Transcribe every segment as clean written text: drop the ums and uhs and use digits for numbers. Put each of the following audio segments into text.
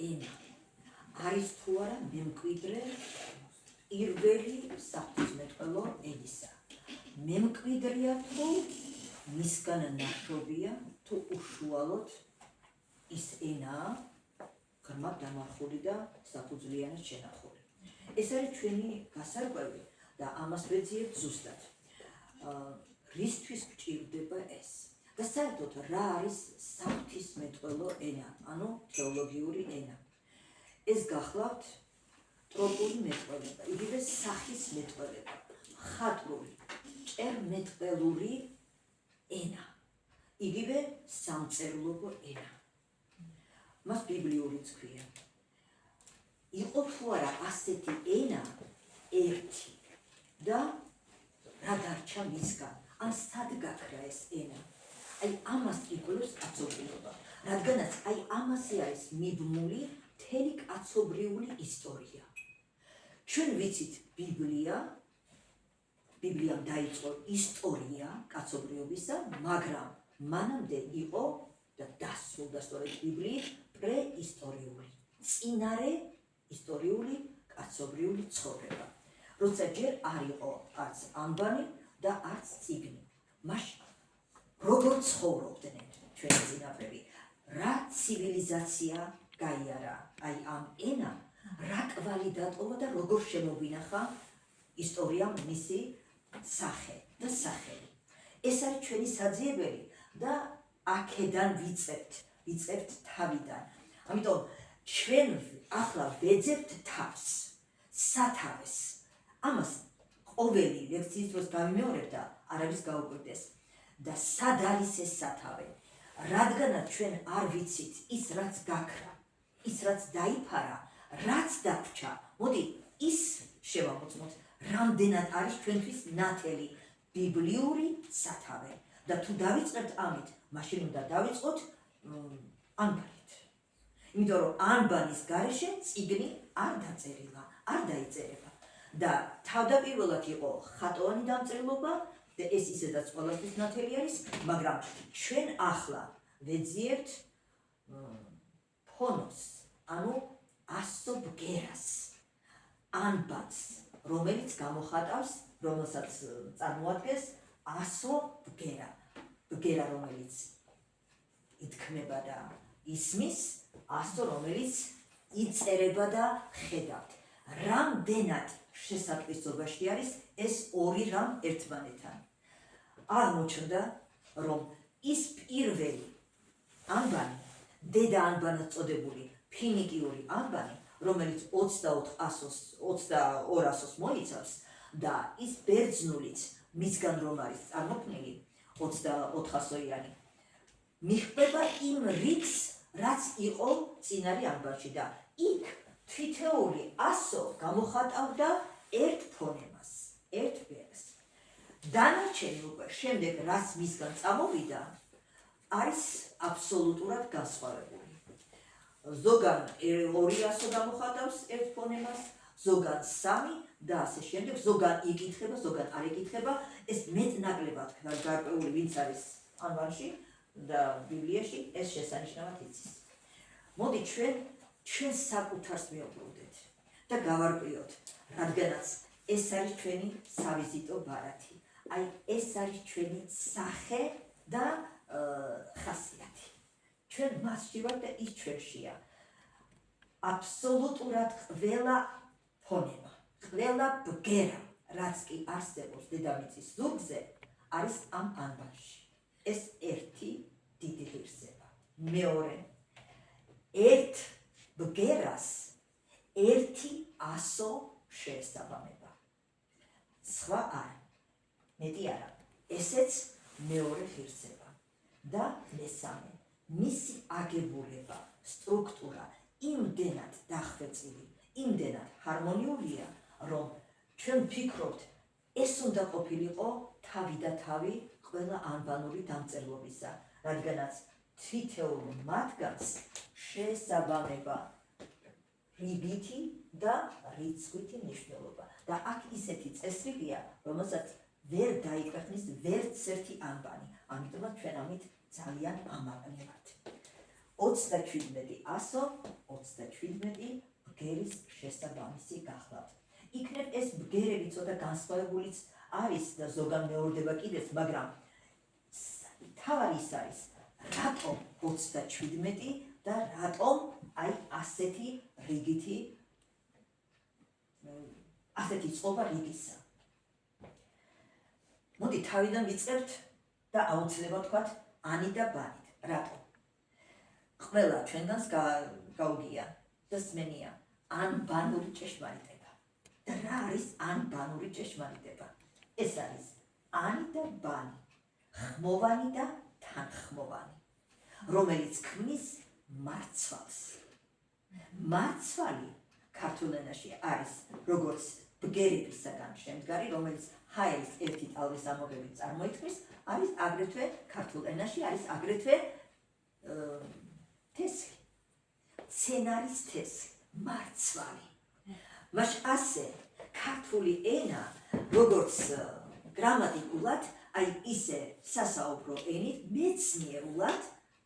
ენა არის თუ არა მემკვიდრე პირველი საფუძმეტყველო ენისა. მემკვიდრეა თუ მისგან ნაშობია თუ უშუალოდ ის ენაა ღრმად დამარხული და საფუძვლიანად შენახული. ეს არის ჩვენი გასარკვევი და ამას ვეძიებთ ზუსტად. რისთვის გვჭირდება ეს? და საერთოდ რა არის საფუძმეტყველო ენა, ანუ თეოლოგიური ენა? ეს გახლავთ ტროპული მეტყველება, იგივე სახის მეტყველება, მხატვრული, ჭერმეტყველური ენა, იგივე სამწერლობო ენა. მას ბიბლიურიც ქვია. იყო თუ არა ასეთი ენა ერთი და რა დარჩა მისგან, ან სად გაქრა ეს ენა? აი ამას იკვლევს კაცობრიობა, რადგანაც აი ამაზე არის მიბმული მთელი კაცობრიული ისტორია. ჩვენ ვიცით ბიბლიამ დაიწყო ისტორია კაცობრიობისა, მაგრამ მანამდე იყო და დასრულდა სწორედ ბიბლიით პრეისტორიული, წინარე ისტორიული კაცობრიული ცხოვრება. როცა ჯერ არ იყო არც ანბანი და არც წიგნი. მაშინ როგორ ცხოვრობდნენ ჩვენი წინაპრები? რა ცივილიზაცია გაიარა აი ამ ენამ, რა კვალი დატოვა და როგორ შემოვინახა ისტორიამ მისი სახე და სახელი. ეს არის ჩვენი საძიებელი და აქედან ვიწევთ თავიდან. ამიტომ ჩვენ ახლა ვეძებთ თავს, სათავეს. ამას ყოველი ლექციის დროს გამიმეორებ და არავის გაუკვირდეს. და სად არის ეს სათავე? რადგანაც ჩვენ არ ვიცით ის რაც გაქრა, ის რაც დაიფარა, რაც დარჩა, მოდი ის შევამოწმოთ, რამდენად არის ჩვენთვის ნათელი ბიბლიური სათავე. და თუ დავიწყებთ ამით, მაშინ უნდა დავიწყოთ ანბანით. იმიტომ რომ ანბანის გარეშე წიგნი არ დაწერილა, არ დაიწერება. და თავდაპირველად იყო ხატოვანი დამწერლობა და ეს ისედაც ყველასთვის ნათელი არის, მაგრამ ჩვენ ახლა ვეძიებთ ფონოს, ანუ ასო ბგერას, ანბანს, რომელიც გამოხატავს, რომელსაც წარმოადგენს ასო ბგერა, რომელიც ითქმება და ისმის, ასო რომელიც იწერება და ხედავთ. რამდენად შესატყვისობაში არის ეს ორი რამ ერთმანეთთან. აღმოჩნდა, რომ ის პირველი ანბანი, დედა ანბანად წოდებული ფინიკიური ანბანი, რომელიც 2200-ს მოიცავს და ის ბერძნულიც მისგან რომ არის წარმოქმნილი 2400-იანი, მიჰყვება იმ რიგს, რაც იყო წინარე ანბანში და იქ თითოეული ასო გამოხატავდა ერთ ფონემას, ერთ ბგერას. დანარჩენი უკვე შემდეგ რაც მისგან წამოვიდა, არის აბსოლუტურად განსხვავებული. ზოგან 200 გამოხატავს ერთ ფონემას, ზოგან 3 და ასე შემდეგ, ზოგან იკითხება, ზოგან არ იკითხება. ეს მეტნაკლებად გარკვეული ვინც არის ანბანში და ბიბლიაში, ეს შესანიშნავად იცის. მოდი ჩვენ საკუთარს მივუყურდეთ და გავარკვიოთ, რადგანაც ეს არის ჩვენი სავიზიტო ბარათი. აი ეს არის ჩვენი სახე და ხასიათი. ჩვენ მასში ვართ და ის ჩვენშია. აბსოლუტურად ყველა ფონემა, ყველა ბგერა, რაც კი არსებობს დედამიწის ზურგზე, არის ამ ანბანში. ეს ერთი დიდი ღირსება. მეორე, ერთ ბგერას ერთი ასო შეესაბამება. სხვა არ, მეტი არა. ესეც მეორე ღირსება. და მესამე, მისი აგებულება, სტრუქტურა იმდენად დახვეწილი, იმდენად ჰარმონიულია, რომ ჩვენ ვფიქრობთ, ეს უნდა ყოფილიყო თავი და თავი ყველა ანბანური დამწერლობისა, რადგანაც თითოეულ მათგანს შეესაბამება რიგითი და რიცხვითი მნიშვნელობა. და აქ ისეთი წესრიგია, რომელსაც ვერ დაიკვეხნის ვერც ერთი ანბანი. ამიტომაც ჩვენ ამით ძალიან ამაყნევთ. 27 ასო, 27 ბგერის შესაბამისი გახლავთ. იქნებ ეს ბგერები ცოტა განსხვავებულიც არის და ზოგან მეორდება კიდეც, მაგრამ თავარი ის არის, რატომ 27 და რატომ აი ასეთი რიგითი ასეთი წყობა რიგისა. მოდი თავიდან ვიწყებთ და აუცილებლად ვთქვათ ანი და ბანით. რატომ? ყველა ჩვენგანს გაუგია და სმენია ან ბანური ჭეშმარიტება. და რა არის ან ბანური ჭეშმარიტება? ეს არის ანი და ბანი, ხმოვანი და თანხმოვანი, რომელიც ქმნის მარცვალს. მარცვალი ქართულ ენაში არის როგორც ბგერებისაგან შემდგარი, რომელიც ჰაერის ერთი ტალღის ამოღებით წარმოითქმის, არის აგრეთვე ქართულ ენაში არის აგრეთვე თესლი, მცენარის თესლი, მარცვალი. მაშ ასე ქართული ენა როგორც გრამატიკულად, აი ისე სასაუბრო ენით მეცნიერულად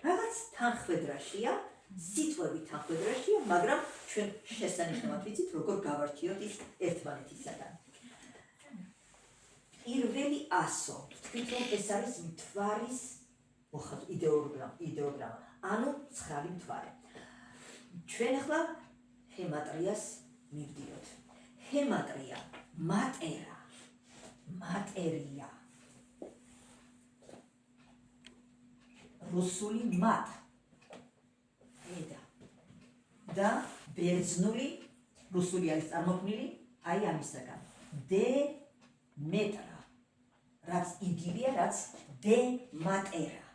რაღაც თანხმედრაშია, სიტყვები თანხმედრაშია, მაგრამ ჩვენ შესანიშნავად ვიცით, როგორ გავარჩიოთ ის ერთმანეთისაგან. პირველი ასო, თქვით რომ ეს არის მთვარის იდეოგრამა, ანუ ცხრალი მთვარე. ჩვენ ახლა ჰემატრიას მივდიოთ. ჰემატრია, მატერია. რუსული მათ ედა და ბერძნული რუსული არის წარმოქმნილი აი ამისაგან დე მეტრა, რაც იგივეა, რაც დე მატერა.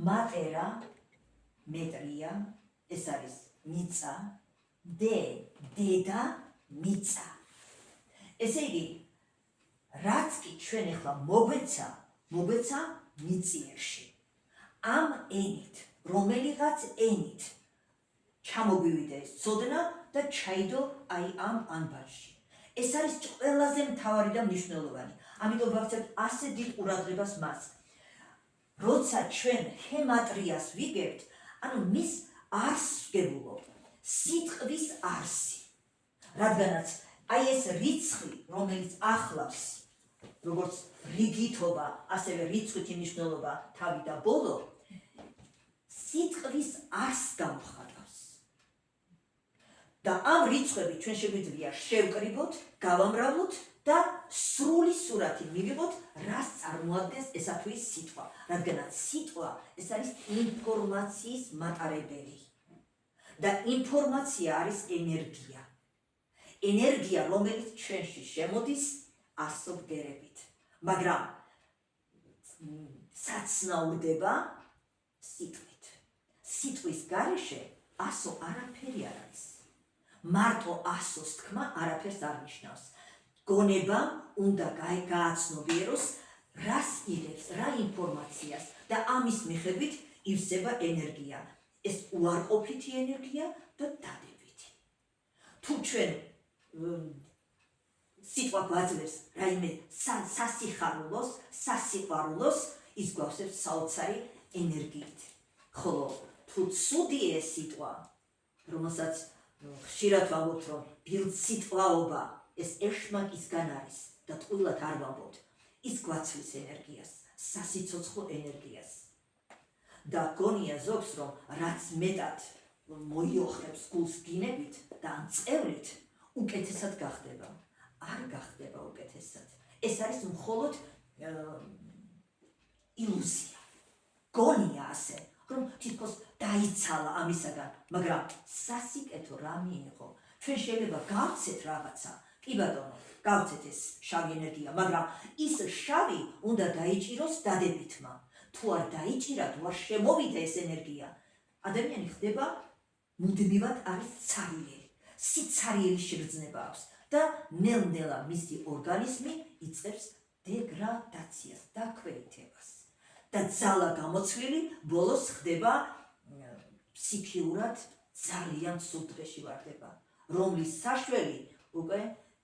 მატერა, მეტრია, ეს არის მიწა, დედა, მიწა. ესე იგი, რაც კი ჩვენ ახლა მოგვეცა მიწიერში. ამ ენით, რომელიღაც ენით ჩამოგვივიდა ეს ცოდნა და ჩაიდო აი ამ ანბანში. ეს არის ყველაზე მთავარი და მნიშვნელოვანი. ამიტომ ვაქცევთ ასე დიდ ყურადღებას მას. როცა ჩვენ ჰემატრიას ვიგებთ, ანუ მის არსს ვგებულობთ, სიტყვის არსი. რადგანაც აი ეს რიცხვი, რომელიც ახლავს როგორც რიგითობა, ასევე რიცხვითი მნიშვნელობა თავი და ბოლო, სიტყვის არსს გამოხატავს. და ამ რიცხვები ჩვენ შეგვიძლია შევკრიბოთ, გავამრავლოთ და სრული სურათი მივიღოთ, რას წარმოადგენს ესა თუ ის სიტყვა. რადგანაც სიტყვა ეს არის ინფორმაციის მატარებელი. და ინფორმაცია არის ენერგია. ენერგია, რომელიც ჩვენში შემოდის ასო ბგერებით. მაგრამ საცნაურდება სიტყვით. სიტყვის გარეშე ასო არაფერი არ არის. მარტო ასოს თქმა არაფერს არ ნიშნავს. გონებამ უნდა გააცნობიეროს, რას იღებს, რა ინფორმაციას და ამის მიხედვით ივსება ენერგია. ეს უარყოფითი ენერგია და დადებითი. თუ ჩვენ სიტყვა გვაძლევს რაიმე სასიყვარულოს, ის გვავსებს საოცარი ენერგიით. ხოლო თუ ცუდია ეს სიტყვა, რომელსაც ხშირად ვამბობთ, რომ ბილდსიტყვაობა ეს ეშმაკისგან არის და ტყუილად არ ვამბობთ, ის გვაცვლის ენერგიას, სასიცოცხლო ენერგიას. და გონია ზოგს, რომ რაც მეტად მოიოხრებს გულს გინებით და ამ წევრით, უკეთესად გახდება. არ გახდება უკეთესად. ეს არის მხოლოდ ილუზია. გონია ასე, რომ თითქოს დაიცალა ამისაგან, მაგრამ სასიკეთო რა მიიღო. ჩვენ შეიძლება გავცეთ რაღაცა, კი ბატონო, გავცეთ ეს შავი ენერგია, მაგრამ ის შავი უნდა დაიჭიროს დადებითმა. თუ არ დაიჭირა, თუ არ შემოვიდა ეს ენერგია, ადამიანი ხდება მუდმივად არის ცარიელი. სიცარიელი შეგრძნება აქვს და ნელ-ნელა მისი ორგანიზმი იწყებს დეგრადაციას, დაქვეითებას. და ძალა გამოცვლილი ბოლოს ხდება ფსიქიურად ძალიან ცუდ დღეში ვარდება, რომლის საშველი უკვე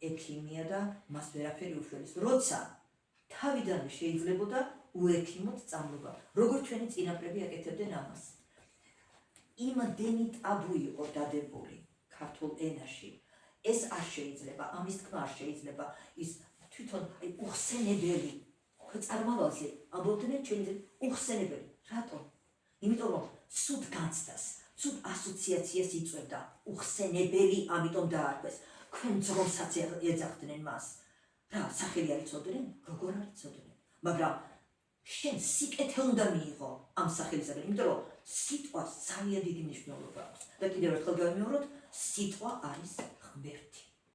ექიმია და მას ვერაფერი უშველის. როცა თავიდანვე შეიძლებოდა უექიმოდ სწავლობა. როგორ ჩვენი წინაპრები აკეთებდნენ ამას? იმდენი ტაბუ იყო დადებული ქართულ ენაში, ეს არ შეიძლება, ამის თქმა არ შეიძლება, ის თვითონ უხსენებელი წარმავალზე ამბობდნენ ჩვენი უხსენებელი. რატომ? იმიტომ რომ სულ განცდას, სულ ასოციაციას იწვევდა უხსენებელი, ამიტომ დაარქვეს. ქვენ ძროსაც ეძახდნენ მას. რა, სახელი არ იცოდნენ? როგორ არ იცოდნენ? მაგრამ შენ სიკეთე უნდა მიიღო ამ სახელისაგან, იმიტომ რომ სიტყვას ძალიან დიდი მნიშვნელობა აქვს. და კიდევ ერთხელ გავიმეოროთ, სიტყვა არის ღმერთი.